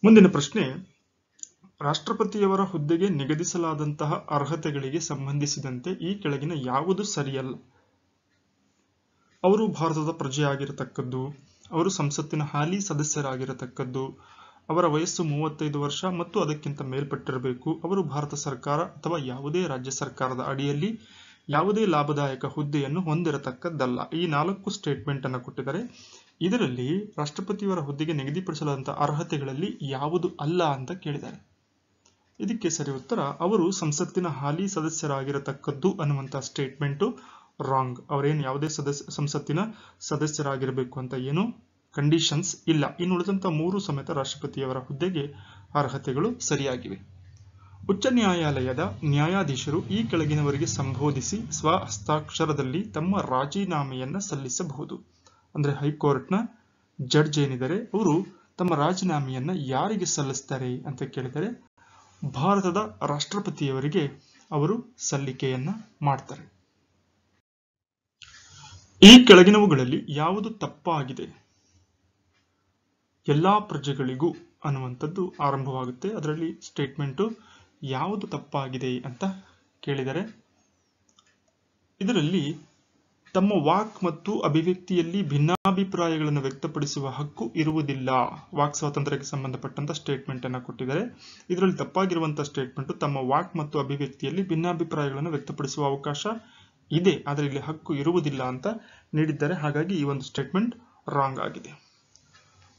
ಮುಂದಿನ ಪ್ರಶ್ನೆ, ರಾಷ್ಟ್ರಪತಿಯವರ ಹುದ್ದೆಗೆ ನಿಗದಿಸಲಾದಂತಹ ಅರ್ಹತೆಗಳಿಗೆ ಸಂಬಂಧಿಸಿದಂತೆ ಈ ಕೆಳಗಿನ ಯಾವುದು ಸರಿಯಲ್ಲ? ಅವರು ಭಾರತದ ಪ್ರಜೆಯಾಗಿರತಕ್ಕದ್ದು, ಅವರು ಸಂಸತ್ತಿನ ಹಾಲಿ ಸದಸ್ಯರಾಗಿರತಕ್ಕದ್ದು, ಅವರ ವಯಸ್ಸು 35 ವರ್ಷ ಮತ್ತು ಅದಕ್ಕಿಂತ ಮೇಲ್ಪಟ್ಟಿರಬೇಕು, ಅವರು ಭಾರತ ಸರ್ಕಾರ ಅಥವಾ ಯಾವುದೇ ರಾಜ್ಯ ಸರ್ಕಾರದ ಅಡಿಯಲ್ಲಿ ಯಾವುದೇ ಲಾಭದಾಯಕ ಹುದ್ದೆಯನ್ನು ಹೊಂದಿರತಕ್ಕದ್ದಲ್ಲ. ಈ 4 ಸ್ಟೇಟ್ಮೆಂಟ್ ಅನ್ನು ಕೊಟ್ಟಿದ್ದಾರೆ. ಇದರಲ್ಲಿ ರಾಷ್ಟ್ರಪತಿಯವರ ಹುದ್ದೆಗೆ ನಿಗದಿಪಡಿಸಲಾದಂತಹ ಅರ್ಹತೆಗಳಲ್ಲಿ ಯಾವುದು ಅಲ್ಲ ಅಂತ ಕೇಳಿದ್ದಾರೆ. ಇದಕ್ಕೆ ಸರಿ ಉತ್ತರ, ಅವರು ಸಂಸತ್ತಿನ ಹಾಲಿ ಸದಸ್ಯರಾಗಿರತಕ್ಕದ್ದು ಅನ್ನುವಂತಹ ಸ್ಟೇಟ್ಮೆಂಟ್ ರಾಂಗ್. ಅವರೇನು ಯಾವುದೇ ಸಂಸತ್ತಿನ ಸದಸ್ಯರಾಗಿರಬೇಕು ಅಂತ ಏನು ಕಂಡೀಷನ್ಸ್ ಇಲ್ಲ. ಇನ್ನು ಉಳಿದಂತಹ 3 ಸಮೇತ ರಾಷ್ಟ್ರಪತಿಯವರ ಹುದ್ದೆಗೆ ಅರ್ಹತೆಗಳು ಸರಿಯಾಗಿವೆ. ಉಚ್ಚ ನ್ಯಾಯಾಲಯದ ನ್ಯಾಯಾಧೀಶರು ಈ ಕೆಳಗಿನವರಿಗೆ ಸಂಬೋಧಿಸಿ ಸ್ವಹಸ್ತಾಕ್ಷರದಲ್ಲಿ ತಮ್ಮ ರಾಜೀನಾಮೆಯನ್ನ ಸಲ್ಲಿಸಬಹುದು. ಅಂದ್ರೆ ಹೈಕೋರ್ಟ್ನ ಜಡ್ಜ್ ಏನಿದ್ದಾರೆ ಅವರು ತಮ್ಮ ರಾಜೀನಾಮೆಯನ್ನ ಯಾರಿಗೆ ಸಲ್ಲಿಸ್ತಾರೆ ಅಂತ ಕೇಳಿದರೆ ಭಾರತದ ರಾಷ್ಟ್ರಪತಿಯವರಿಗೆ ಅವರು ಸಲ್ಲಿಕೆಯನ್ನ ಮಾಡ್ತಾರೆ. ಈ ಕೆಳಗಿನವುಗಳಲ್ಲಿ ಯಾವುದು ತಪ್ಪಾಗಿದೆ? ಎಲ್ಲಾ ಪ್ರಜೆಗಳಿಗೂ ಅನ್ನುವಂಥದ್ದು ಆರಂಭವಾಗುತ್ತೆ. ಅದರಲ್ಲಿ ಸ್ಟೇಟ್ಮೆಂಟು ಯಾವುದು ತಪ್ಪಾಗಿದೆ ಅಂತ ಕೇಳಿದರೆ, ಇದರಲ್ಲಿ ತಮ್ಮ ವಾಕ್ ಮತ್ತು ಅಭಿವ್ಯಕ್ತಿಯಲ್ಲಿ ಭಿನ್ನಾಭಿಪ್ರಾಯಗಳನ್ನು ವ್ಯಕ್ತಪಡಿಸುವ ಹಕ್ಕು ಇರುವುದಿಲ್ಲ. ವಾಕ್ ಸ್ವಾತಂತ್ರ್ಯಕ್ಕೆ ಸಂಬಂಧಪಟ್ಟಂತ ಸ್ಟೇಟ್ಮೆಂಟ್ ಅನ್ನು ಕೊಟ್ಟಿದ್ದಾರೆ. ಇದರಲ್ಲಿ ತಪ್ಪಾಗಿರುವಂತಹ ಸ್ಟೇಟ್ಮೆಂಟ್ ತಮ್ಮ ವಾಕ್ ಮತ್ತು ಅಭಿವ್ಯಕ್ತಿಯಲ್ಲಿ ಭಿನ್ನಾಭಿಪ್ರಾಯಗಳನ್ನು ವ್ಯಕ್ತಪಡಿಸುವ ಅವಕಾಶ ಇದೆ, ಆದರೆ ಇಲ್ಲಿ ಹಕ್ಕು ಇರುವುದಿಲ್ಲ ಅಂತ ನೀಡಿದ್ದಾರೆ. ಹಾಗಾಗಿ ಈ ಒಂದು ಸ್ಟೇಟ್ಮೆಂಟ್ ರಾಂಗ್ ಆಗಿದೆ.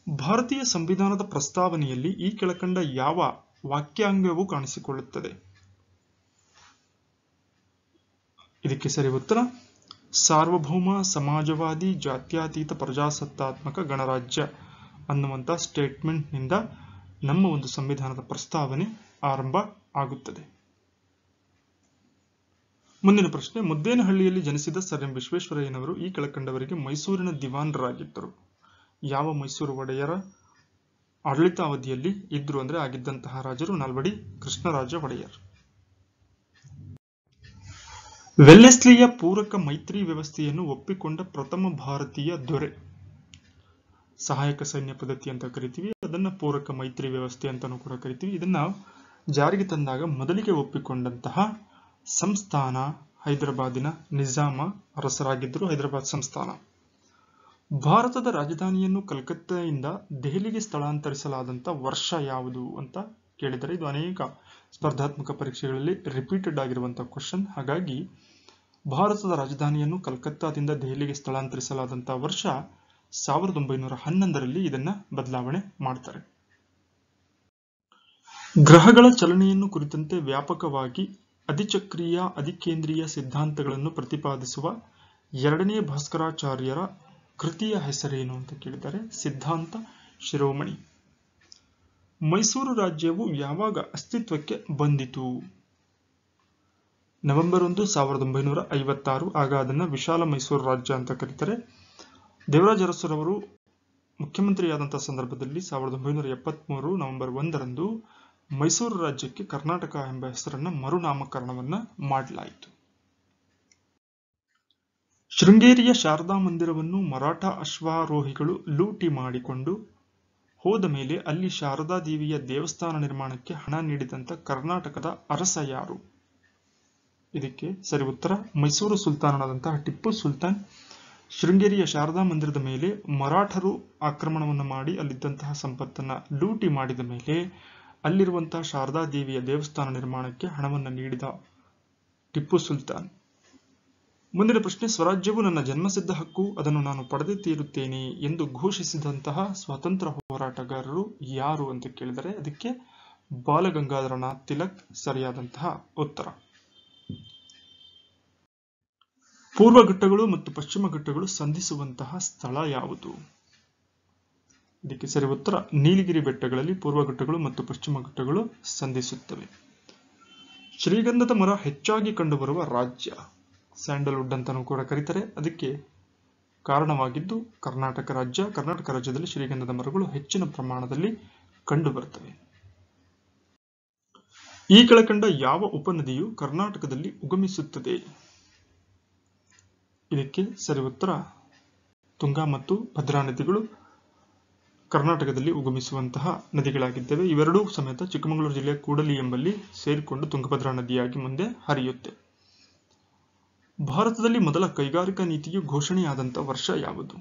ಭಾರತೀಯ ಸಂವಿಧಾನದ ಪ್ರಸ್ತಾವನೆಯಲ್ಲಿ ಈ ಕೆಳಕಂಡ ಯಾವ ವಾಕ್ಯಾಂಗವು ಕಾಣಿಸಿಕೊಳ್ಳುತ್ತದೆ? ಇದಕ್ಕೆ ಸರಿ ಉತ್ತರ, ಸಾರ್ವಭೌಮ ಸಮಾಜವಾದಿ ಜಾತ್ಯತೀತ ಪ್ರಜಾಸತ್ತಾತ್ಮಕ ಗಣರಾಜ್ಯ ಅನ್ನುವಂಥ ಸ್ಟೇಟ್ಮೆಂಟ್ ನಿಂದ ನಮ್ಮ ಒಂದು ಸಂವಿಧಾನದ ಪ್ರಸ್ತಾವನೆ ಆರಂಭ ಆಗುತ್ತದೆ. ಮುಂದಿನ ಪ್ರಶ್ನೆ, ಮುದ್ದೇನಹಳ್ಳಿಯಲ್ಲಿ ಜನಿಸಿದ ಸರ್ ಎಂ ವಿಶ್ವೇಶ್ವರಯ್ಯನವರು ಈ ಕೆಳಕಂಡವರಿಗೆ ಮೈಸೂರಿನ ದಿವಾನರಾಗಿದ್ದರು. ಯಾವ ಮೈಸೂರು ಒಡೆಯರ ಆಡಳಿತಾವಧಿಯಲ್ಲಿ ಇದ್ರು ಅಂದ್ರೆ ಆಗಿದ್ದಂತಹ ರಾಜರು ನಾಲ್ವಡಿ ಕೃಷ್ಣರಾಜ ಒಡೆಯರ್. ವೆಲ್ಲೆಸ್ಲಿಯ ಪೂರಕ ಮೈತ್ರಿ ವ್ಯವಸ್ಥೆಯನ್ನು ಒಪ್ಪಿಕೊಂಡ ಪ್ರಥಮ ಭಾರತೀಯ ದೊರೆ. ಸಹಾಯಕ ಸೈನ್ಯ ಪದ್ಧತಿ ಅಂತ ಕರಿತೀವಿ, ಅದನ್ನ ಪೂರಕ ಮೈತ್ರಿ ವ್ಯವಸ್ಥೆ ಅಂತಾನೂ ಕೂಡ ಕರಿತೀವಿ. ಇದನ್ನ ಜಾರಿಗೆ ತಂದಾಗ ಮೊದಲಿಗೆ ಒಪ್ಪಿಕೊಂಡಂತಹ ಸಂಸ್ಥಾನ ಹೈದರಾಬಾದಿನ ನಿಜಾಮ ಅರಸರಾಗಿದ್ದರು. ಹೈದರಾಬಾದ್ ಸಂಸ್ಥಾನ. ಭಾರತದ ರಾಜಧಾನಿಯನ್ನು ಕಲ್ಕತ್ತಾದಿಂದ ದೆಹಲಿಗೆ ಸ್ಥಳಾಂತರಿಸಲಾದಂತ ವರ್ಷ ಯಾವುದು ಅಂತ ಕೇಳಿದರೆ ಇದು ಅನೇಕ ಸ್ಪರ್ಧಾತ್ಮಕ ಪರೀಕ್ಷೆಗಳಲ್ಲಿ ರಿಪೀಟೆಡ್ ಆಗಿರುವಂತಹ ಕ್ವಶನ್. ಹಾಗಾಗಿ ಭಾರತದ ರಾಜಧಾನಿಯನ್ನು ಕಲ್ಕತ್ತಾದಿಂದ ದೆಹಲಿಗೆ ಸ್ಥಳಾಂತರಿಸಲಾದಂತಹ ವರ್ಷ 1911ರಲ್ಲಿ ಇದನ್ನ ಬದಲಾವಣೆ ಮಾಡ್ತಾರೆ. ಗ್ರಹಗಳ ಚಲನೆಯನ್ನು ಕುರಿತಂತೆ ವ್ಯಾಪಕವಾಗಿ ಅಧಿಚಕ್ರೀಯ ಅಧಿಕೇಂದ್ರೀಯ ಸಿದ್ಧಾಂತಗಳನ್ನು ಪ್ರತಿಪಾದಿಸುವ 2ನೇ ಭಾಸ್ಕರಾಚಾರ್ಯರ ಕೃತಿಯ ಹೆಸರೇನು ಅಂತ ಕೇಳಿದ್ದಾರೆ. ಸಿದ್ಧಾಂತ ಶಿರೋಮಣಿ. ಮೈಸೂರು ರಾಜ್ಯವು ಯಾವಾಗ ಅಸ್ತಿತ್ವಕ್ಕೆ ಬಂದಿತು? ನವೆಂಬರ್ 1, 1956. ಆಗ ಅದನ್ನ ವಿಶಾಲ ಮೈಸೂರು ರಾಜ್ಯ ಅಂತ ಕರೀತಾರೆ. ದೇವರಾಜ ಅರಸರವರು ಮುಖ್ಯಮಂತ್ರಿಯಾದಂತಹ ಸಂದರ್ಭದಲ್ಲಿ 1973 ನವೆಂಬರ್ 1ರಂದು ಮೈಸೂರು ರಾಜ್ಯಕ್ಕೆ ಕರ್ನಾಟಕ ಎಂಬ ಹೆಸರನ್ನ ಮರುನಾಮಕರಣವನ್ನ ಮಾಡಲಾಯಿತು. ಶೃಂಗೇರಿಯ ಶಾರದಾ ಮಂದಿರವನ್ನು ಮರಾಠ ಅಶ್ವಾರೋಹಿಗಳು ಲೂಟಿ ಮಾಡಿಕೊಂಡು ಹೋದ ಮೇಲೆ ಅಲ್ಲಿ ಶಾರದಾ ದೇವಿಯ ದೇವಸ್ಥಾನ ನಿರ್ಮಾಣಕ್ಕೆ ಹಣ ನೀಡಿದಂತ ಕರ್ನಾಟಕದ ಅರಸ ಯಾರು? ಇದಕ್ಕೆ ಸರಿ ಉತ್ತರ, ಮೈಸೂರು ಸುಲ್ತಾನನಾದಂತಹ ಟಿಪ್ಪು ಸುಲ್ತಾನ್ ಶೃಂಗೇರಿಯ ಶಾರದಾ ಮಂದಿರದ ಮೇಲೆ ಮರಾಠರು ಆಕ್ರಮಣವನ್ನು ಮಾಡಿ ಅಲ್ಲಿದ್ದಂತಹ ಸಂಪತ್ತನ್ನ ಲೂಟಿ ಮಾಡಿದ ಮೇಲೆ ಅಲ್ಲಿರುವಂತಹ ಶಾರದಾ ದೇವಿಯ ದೇವಸ್ಥಾನ ನಿರ್ಮಾಣಕ್ಕೆ ಹಣವನ್ನು ನೀಡಿದ ಟಿಪ್ಪು ಸುಲ್ತಾನ್. ಮುಂದಿನ ಪ್ರಶ್ನೆ, ಸ್ವರಾಜ್ಯವು ನನ್ನ ಜನ್ಮಸಿದ್ಧ ಹಕ್ಕು, ಅದನ್ನು ನಾನು ಪಡೆದೇ ತೀರುತ್ತೇನೆ ಎಂದು ಘೋಷಿಸಿದಂತಹ ಸ್ವಾತಂತ್ರ್ಯ ಹೋರಾಟಗಾರರು ಯಾರು ಅಂತ ಕೇಳಿದರೆ ಅದಕ್ಕೆ ಬಾಲಗಂಗಾಧರನಾಥ್ ತಿಲಕ್ ಸರಿಯಾದಂತಹ ಉತ್ತರ. ಪೂರ್ವ ಘಟ್ಟಗಳು ಮತ್ತು ಪಶ್ಚಿಮ ಘಟ್ಟಗಳು ಸಂಧಿಸುವಂತಹ ಸ್ಥಳ ಯಾವುದು? ಇದಕ್ಕೆ ಸರಿ ಉತ್ತರ, ನೀಲಗಿರಿ ಬೆಟ್ಟಗಳಲ್ಲಿ ಪೂರ್ವ ಘಟ್ಟಗಳು ಮತ್ತು ಪಶ್ಚಿಮ ಘಟ್ಟಗಳು ಸಂಧಿಸುತ್ತವೆ. ಶ್ರೀಗಂಧದ ಮರ ಹೆಚ್ಚಾಗಿ ಕಂಡುಬರುವ ರಾಜ್ಯ? ಸ್ಯಾಂಡಲ್ವುಡ್ ಅಂತಾನೂ ಕೂಡ ಕರೀತಾರೆ. ಅದಕ್ಕೆ ಕಾರಣವಾಗಿದ್ದು ಕರ್ನಾಟಕ ರಾಜ್ಯ. ಕರ್ನಾಟಕ ರಾಜ್ಯದಲ್ಲಿ ಶ್ರೀಗಂಧದ ಮರಗಳು ಹೆಚ್ಚಿನ ಪ್ರಮಾಣದಲ್ಲಿ ಕಂಡುಬರುತ್ತವೆ. ಈ ಕೆಳಕಂಡ ಯಾವ ಉಪನದಿಯು ಕರ್ನಾಟಕದಲ್ಲಿ ಉಗಮಿಸುತ್ತದೆ? ಇದಕ್ಕೆ ಸರಿ ಉತ್ತರ, ತುಂಗಾ ಮತ್ತು ಭದ್ರಾ ನದಿಗಳು ಕರ್ನಾಟಕದಲ್ಲಿ ಉಗಮಿಸುವಂತಹ ನದಿಗಳಾಗಿದ್ದಾವೆ. ಇವೆರಡೂ ಸಮೇತ ಚಿಕ್ಕಮಗಳೂರು ಜಿಲ್ಲೆಯ ಕೂಡಲಿ ಎಂಬಲ್ಲಿ ಸೇರಿಕೊಂಡು ತುಂಗಭದ್ರಾ ನದಿಯಾಗಿ ಮುಂದೆ ಹರಿಯುತ್ತೆ. ಭಾರತದಲ್ಲಿ ಮೊದಲ ಕೈಗಾರಿಕಾ ನೀತಿಯು ಘೋಷಣೆಯಾದಂತಹ ವರ್ಷ ಯಾವುದು?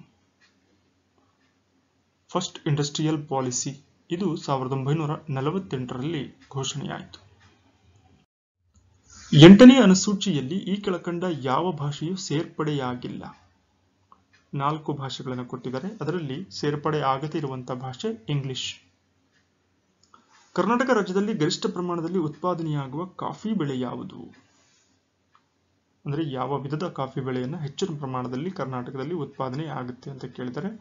First industrial policy. ಇದು 1948ರಲ್ಲಿ ಘೋಷಣೆಯಾಯಿತು. 8ನೇ ಅನುಸೂಚಿಯಲ್ಲಿ ಈ ಕೆಳಕಂಡ ಯಾವ ಭಾಷೆಯು ಸೇರ್ಪಡೆಯಾಗಿಲ್ಲ? 4 ಭಾಷೆಗಳನ್ನು ಕೊಟ್ಟಿದ್ದಾರೆ. ಅದರಲ್ಲಿ ಸೇರ್ಪಡೆ ಆಗದೇ ಇರುವಂತಹ ಭಾಷೆ ಇಂಗ್ಲಿಷ್. ಕರ್ನಾಟಕ ರಾಜ್ಯದಲ್ಲಿ ಗರಿಷ್ಠ ಪ್ರಮಾಣದಲ್ಲಿ ಉತ್ಪಾದನೆಯಾಗುವ ಕಾಫಿ ಬೆಳೆ ಯಾವುದು? ಅಂದ್ರೆ ಯಾವ ವಿಧದ ಕಾಫಿ ಬೆಳೆಯನ್ನು ಹೆಚ್ಚಿನ ಪ್ರಮಾಣದಲ್ಲಿ ಕರ್ನಾಟಕದಲ್ಲಿ ಉತ್ಪಾದನೆ ಆಗುತ್ತೆ ಅಂತ ಕೇಳಿದರೆ,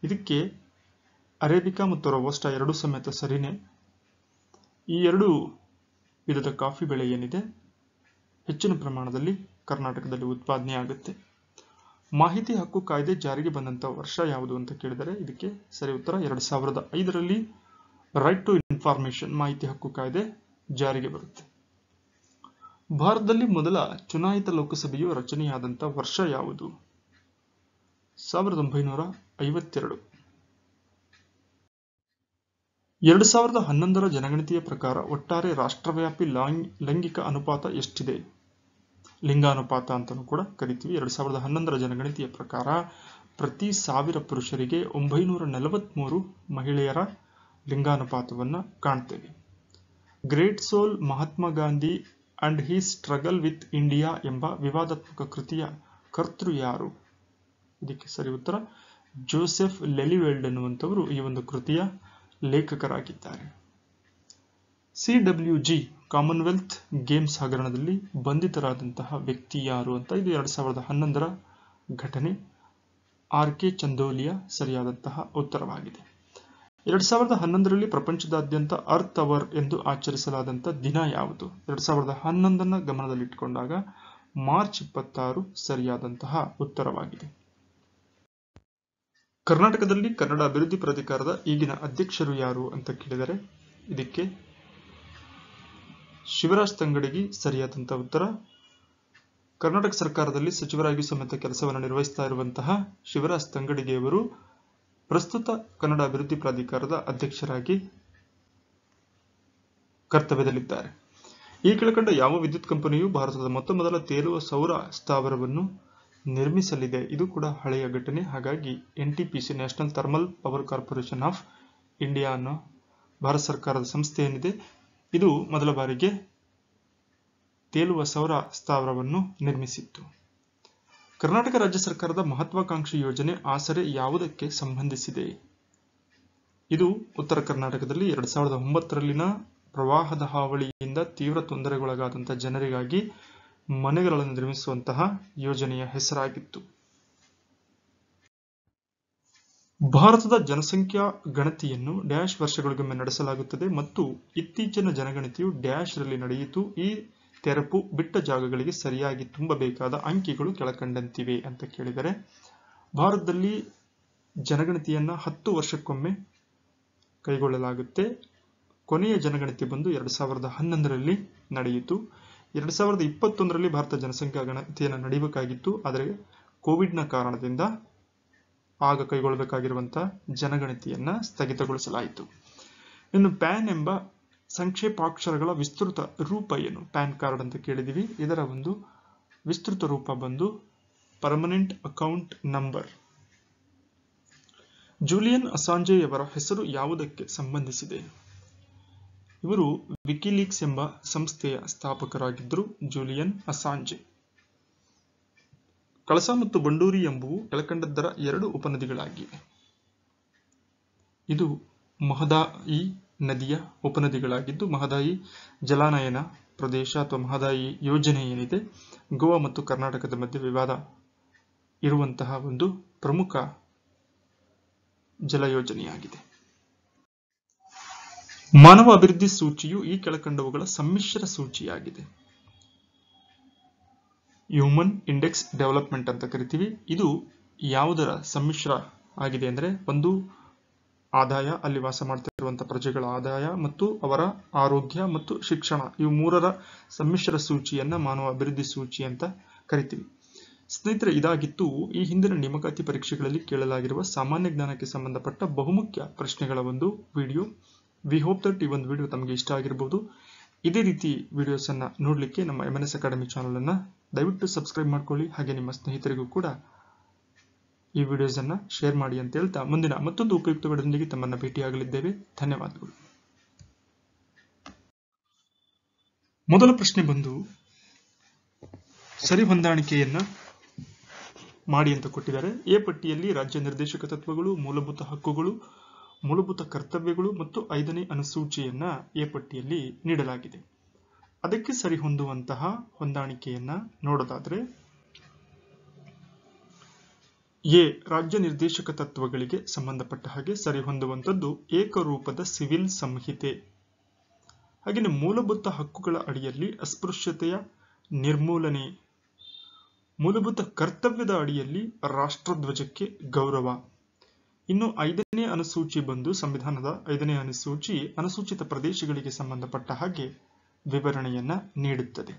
ಇದಕ್ಕೆ ಅರೇಬಿಕಾ ಮತ್ತು ರೋಬಸ್ಟಾ ಎರಡೂ ಸಮೇತ ಸರಿನೇ. ಈ ಎರಡು ವಿಧದ ಕಾಫಿ ಬೆಳೆ ಏನಿದೆ ಹೆಚ್ಚಿನ ಪ್ರಮಾಣದಲ್ಲಿ ಕರ್ನಾಟಕದಲ್ಲಿ ಉತ್ಪಾದನೆ ಆಗುತ್ತೆ. ಮಾಹಿತಿ ಹಕ್ಕು ಕಾಯ್ದೆ ಜಾರಿಗೆ ಬಂದಂತಹ ವರ್ಷ ಯಾವುದು ಅಂತ ಕೇಳಿದರೆ, ಇದಕ್ಕೆ ಸರಿ ಉತ್ತರ 2005ರಲ್ಲಿ ರೈಟ್ ಟು ಇನ್ಫಾರ್ಮೇಶನ್ ಮಾಹಿತಿ ಹಕ್ಕು ಕಾಯ್ದೆ ಜಾರಿಗೆ ಬರುತ್ತೆ. ಭಾರತದಲ್ಲಿ ಮೊದಲ ಚುನಾಯಿತ ಲೋಕಸಭೆಯು ರಚನೆಯಾದಂತಹ ವರ್ಷ ಯಾವುದು? 1952. 2011ರ ಜನಗಣತಿಯ ಪ್ರಕಾರ ಒಟ್ಟಾರೆ ರಾಷ್ಟ್ರವ್ಯಾಪಿ ಲೈಂಗಿಕ ಅನುಪಾತ ಎಷ್ಟಿದೆ? ಲಿಂಗಾನುಪಾತ ಅಂತಲೂ ಕೂಡ ಕರಿತೀವಿ. 2011ರ ಜನಗಣತಿಯ ಪ್ರಕಾರ ಪ್ರತಿ 1000 ಪುರುಷರಿಗೆ 943 ಮಹಿಳೆಯರ ಲಿಂಗಾನುಪಾತವನ್ನು ಕಾಣ್ತೇವೆ. Great soul Mahatma Gandhi and his struggle with India ಎಂಬ ವಿವಾದಾತ್ಮಕ ಕೃತಿಯ ಕರ್ತೃ ಯಾರು? ಇದಕ್ಕೆ ಸರಿ ಉತ್ತರ ಜೋಸೆಫ್ ಲೆಲಿವೆಲ್ಡ್ ಎನ್ನುವಂತವರು ಈ ಒಂದು ಕೃತಿಯ ಲೇಖಕರಾಗಿದ್ದಾರೆ. CWG ಕಾಮನ್ವೆಲ್ತ್ ಗೇಮ್ಸ್ ಹಗರಣದಲ್ಲಿ ಬಂಧಿತರಾದಂತಹ ವ್ಯಕ್ತಿ ಯಾರು ಅಂತ, ಇದು 2011ರ ಘಟನೆ. RK ಚಂದೋಲಿಯಾ ಸರಿಯಾದಂತಹ ಉತ್ತರವಾಗಿದೆ. 2011ರಲ್ಲಿ ಪ್ರಪಂಚದಾದ್ಯಂತ ಅರ್ತ್ ಅವರ್ ಎಂದು ಆಚರಿಸಲಾದಂತಹ ದಿನ ಯಾವುದು? 2011ನ್ನ ಗಮನದಲ್ಲಿಟ್ಟುಕೊಂಡಾಗ ಮಾರ್ಚ್ 26 ಸರಿಯಾದಂತಹ ಉತ್ತರವಾಗಿದೆ. ಕರ್ನಾಟಕದಲ್ಲಿ ಕನ್ನಡ ಅಭಿವೃದ್ಧಿ ಪ್ರಾಧಿಕಾರದ ಈಗಿನ ಅಧ್ಯಕ್ಷರು ಯಾರು ಅಂತ ಕೇಳಿದರೆ, ಇದಕ್ಕೆ ಶಿವರಾಜ್ ತಂಗಡಗಿ ಸರಿಯಾದಂತಹ ಉತ್ತರ. ಕರ್ನಾಟಕ ಸರ್ಕಾರದಲ್ಲಿ ಸಚಿವರಾಗಿ ಸಮೇತ ಕೆಲಸವನ್ನು ನಿರ್ವಹಿಸ್ತಾ ಇರುವಂತಹ ಶಿವರಾಜ್ ತಂಗಡಗಿಯವರು ಪ್ರಸ್ತುತ ಕನ್ನಡ ಅಭಿವೃದ್ಧಿ ಪ್ರಾಧಿಕಾರದ ಅಧ್ಯಕ್ಷರಾಗಿ ಕರ್ತವ್ಯದಲ್ಲಿದ್ದಾರೆ. ಈ ಕೆಳಕಂಡ ಯಾವ ವಿದ್ಯುತ್ ಕಂಪನಿಯು ಭಾರತದ ಮೊದಲ ತೇಲುವ ಸೌರ ಸ್ಥಾವರವನ್ನು ನಿರ್ಮಿಸಲಿದೆ? ಇದು ಕೂಡ ಹಳೆಯ ಘಟನೆ. ಹಾಗಾಗಿ NTPC national thermal power corporation of India ಅನ್ನೋ ಭಾರತ ಸರ್ಕಾರದ ಸಂಸ್ಥೆ ಏನಿದೆ, ಇದು ಮೊದಲ ಬಾರಿಗೆ ತೇಲುವ ಸೌರ ಸ್ಥಾವರವನ್ನು ನಿರ್ಮಿಸಿತ್ತು. ಕರ್ನಾಟಕ ರಾಜ್ಯ ಸರ್ಕಾರದ ಮಹತ್ವಾಕಾಂಕ್ಷಿ ಯೋಜನೆ ಆಸರೆ ಯಾವುದಕ್ಕೆ ಸಂಬಂಧಿಸಿದೆ? ಇದು ಉತ್ತರ ಕರ್ನಾಟಕದಲ್ಲಿ 2009ರಲ್ಲಿನ ಪ್ರವಾಹದ ಹಾವಳಿಯಿಂದ ತೀವ್ರ ತೊಂದರೆಗೊಳಗಾದಂತಹ ಜನರಿಗಾಗಿ ಮನೆಗಳನ್ನು ನಿರ್ಮಿಸುವಂತಹ ಯೋಜನೆಯ ಹೆಸರಾಗಿತ್ತು. ಭಾರತದ ಜನಸಂಖ್ಯಾ ಗಣತಿಯನ್ನು ಡ್ಯಾಶ್ ವರ್ಷಗಳಿಗೊಮ್ಮೆ ನಡೆಸಲಾಗುತ್ತದೆ ಮತ್ತು ಇತ್ತೀಚಿನ ಜನಗಣತಿಯು ಡ್ಯಾಶ್ ರಲ್ಲಿ ನಡೆಯಿತು. ಈ ತೆರಪು ಬಿಟ್ಟ ಜಾಗಗಳಿಗೆ ಸರಿಯಾಗಿ ತುಂಬಬೇಕಾದ ಅಂಕಿಗಳು ಕೆಳಕಂಡಂತಿವೆ ಅಂತ ಕೇಳಿದರೆ, ಭಾರತದಲ್ಲಿ ಜನಗಣತಿಯನ್ನ 10 ವರ್ಷಕ್ಕೊಮ್ಮೆ ಕೈಗೊಳ್ಳಲಾಗುತ್ತೆ. ಕೊನೆಯ ಜನಗಣತಿ ಬಂದು 2011ರಲ್ಲಿ ನಡೆಯಿತು. 2021ರಲ್ಲಿ ಭಾರತ ಜನಸಂಖ್ಯಾ ಗಣತಿಯನ್ನು ನಡೆಯಬೇಕಾಗಿತ್ತು, ಆದರೆ ಕೋವಿಡ್ನ ಕಾರಣದಿಂದ ಆಗ ಕೈಗೊಳ್ಳಬೇಕಾಗಿರುವಂತಹ ಜನಗಣತಿಯನ್ನ ಸ್ಥಗಿತಗೊಳಿಸಲಾಯಿತು. ಇನ್ನು ಪ್ಯಾನ್ ಎಂಬ ಸಂಕ್ಷೇಪಾಕ್ಷರಗಳ ವಿಸ್ತೃತ ರೂಪ ಏನು? ಪ್ಯಾನ್ ಕಾರ್ಡ್ ಅಂತ ಕೇಳಿದೀವಿ. ಇದರ ಒಂದು ವಿಸ್ತೃತ ರೂಪ ಬಂದು ಪರ್ಮನೆಂಟ್ ಅಕೌಂಟ್ ನಂಬರ್. ಜೂಲಿಯನ್ ಅಸಾಂಜೆಯವರ ಹೆಸರು ಯಾವುದಕ್ಕೆ ಸಂಬಂಧಿಸಿದೆ? ಇವರು ವಿಕಿಲೀಕ್ಸ್ ಎಂಬ ಸಂಸ್ಥೆಯ ಸ್ಥಾಪಕರಾಗಿದ್ದರು. ಜೂಲಿಯನ್ ಅಸಾಂಜೆ. ಕಳಸಾ ಮತ್ತು ಬಂಡೂರಿ ಎಂಬುವು ಕೆಳಕಂಡದ್ದರ 2 ಉಪನದಿಗಳಾಗಿವೆ. ಇದು ಮಹದಾಯಿ ನದಿಯ ಉಪನದಿಗಳಾಗಿದ್ದು, ಮಹದಾಯಿ ಜಲಾನಯನ ಪ್ರದೇಶ ಅಥವಾ ಮಹದಾಯಿ ಯೋಜನೆ ಏನಿದೆ, ಗೋವಾ ಮತ್ತು ಕರ್ನಾಟಕದ ಮಧ್ಯೆ ವಿವಾದ ಇರುವಂತಹ ಒಂದು ಪ್ರಮುಖ ಜಲ ಯೋಜನೆಯಾಗಿದೆ. ಮಾನವ ಅಭಿವೃದ್ಧಿ ಸೂಚಿಯು ಈ ಕೆಳಕಂಡವುಗಳ ಸಮ್ಮಿಶ್ರ ಸೂಚಿಯಾಗಿದೆ. ಹ್ಯೂಮನ್ ಇಂಡೆಕ್ಸ್ ಡೆವಲಪ್ಮೆಂಟ್ ಅಂತ ಕರಿತೀವಿ. ಇದು ಯಾವುದರ ಸಮ್ಮಿಶ್ರ ಆಗಿದೆ ಅಂದ್ರೆ, ಒಂದು ಆದಾಯ, ಅಲ್ಲಿ ವಾಸ ಮಾಡ್ತಿರುವಂತಹ ಪ್ರಜೆಗಳ ಆದಾಯ ಮತ್ತು ಅವರ ಆರೋಗ್ಯ ಮತ್ತು ಶಿಕ್ಷಣ, ಇವು 3ರ ಸಮ್ಮಿಶ್ರ ಸೂಚಿಯನ್ನ ಮಾನವ ಅಭಿವೃದ್ಧಿ ಸೂಚಿ ಅಂತ ಕರಿತೀವಿ. ಸ್ನೇಹಿತರೆ, ಇದಾಗಿತ್ತು ಈ ಹಿಂದಿನ ನೇಮಕಾತಿ ಪರೀಕ್ಷೆಗಳಲ್ಲಿ ಕೇಳಲಾಗಿರುವ ಸಾಮಾನ್ಯ ಜ್ಞಾನಕ್ಕೆ ಸಂಬಂಧಪಟ್ಟ ಬಹುಮುಖ್ಯ ಪ್ರಶ್ನೆಗಳ ಒಂದು ವಿಡಿಯೋ. ವಿ ಹೋಪ್ ದಟ್ ಈ ಒಂದು ವಿಡಿಯೋ ತಮಗೆ ಇಷ್ಟ ಆಗಿರಬಹುದು. ಇದೇ ರೀತಿ ವಿಡಿಯೋಸ್ ಅನ್ನ ನೋಡ್ಲಿಕ್ಕೆ ನಮ್ಮ MNS ಅಕಾಡೆಮಿ ಚಾನಲ್ ಅನ್ನ ದಯವಿಟ್ಟು ಸಬ್ಸ್ಕ್ರೈಬ್ ಮಾಡ್ಕೊಳ್ಳಿ. ಹಾಗೆ ನಿಮ್ಮ ಸ್ನೇಹಿತರಿಗೂ ಕೂಡ ಈ ವಿಡಿಯೋಸ್ ಅನ್ನ ಶೇರ್ ಮಾಡಿ ಅಂತ ಹೇಳ್ತಾ ಮುಂದಿನ ಮತ್ತೊಂದು ಉಪಯುಕ್ತ ವಿಡಿಯೋದೊಂದಿಗೆ ತಮ್ಮನ್ನ ಭೇಟಿಯಾಗಲಿದ್ದೇವೆ. ಧನ್ಯವಾದಗಳು. ಮೊದಲ ಪ್ರಶ್ನೆ ಬಂದು ಸರಿ ಹೊಂದಾಣಿಕೆಯನ್ನ ಮಾಡಿ ಅಂತ ಕೊಟ್ಟಿದ್ದಾರೆ. ಎ ಪಟ್ಟಿಯಲ್ಲಿ ರಾಜ್ಯ ನಿರ್ದೇಶಕ ತತ್ವಗಳು, ಮೂಲಭೂತ ಹಕ್ಕುಗಳು, ಮೂಲಭೂತ ಕರ್ತವ್ಯಗಳು ಮತ್ತು 5ನೇ ಅನುಸೂಚಿಯನ್ನ ಎ ಪಟ್ಟಿಯಲ್ಲಿ ನೀಡಲಾಗಿದೆ. ಅದಕ್ಕೆ ಸರಿ ಹೊಂದುವಂತಹ ಹೊಂದಾಣಿಕೆಯನ್ನ ನೋಡೋದಾದ್ರೆ, ಎ ರಾಜ್ಯ ನಿರ್ದೇಶಕ ತತ್ವಗಳಿಗೆ ಸಂಬಂಧಪಟ್ಟ ಹಾಗೆ ಸರಿ ಹೊಂದುವಂತದ್ದು ಏಕರೂಪದ ಸಿವಿಲ್ ಸಂಹಿತೆ. ಹಾಗೆಯೇ ಮೂಲಭೂತ ಹಕ್ಕುಗಳ ಅಡಿಯಲ್ಲಿ ಅಸ್ಪೃಶ್ಯತೆಯ ನಿರ್ಮೂಲನೆ, ಮೂಲಭೂತ ಕರ್ತವ್ಯದ ಅಡಿಯಲ್ಲಿ ರಾಷ್ಟ್ರಧ್ವಜಕ್ಕೆ ಗೌರವ. ಇನ್ನು 5ನೇ ಅನುಸೂಚಿ ಬಂದು ಸಂವಿಧಾನದ 5ನೇ ಅನುಸೂಚಿ ಅನುಸೂಚಿತ ಪ್ರದೇಶಗಳಿಗೆ ಸಂಬಂಧಪಟ್ಟ ಹಾಗೆ ವಿವರಣೆಯನ್ನ ನೀಡುತ್ತದೆ.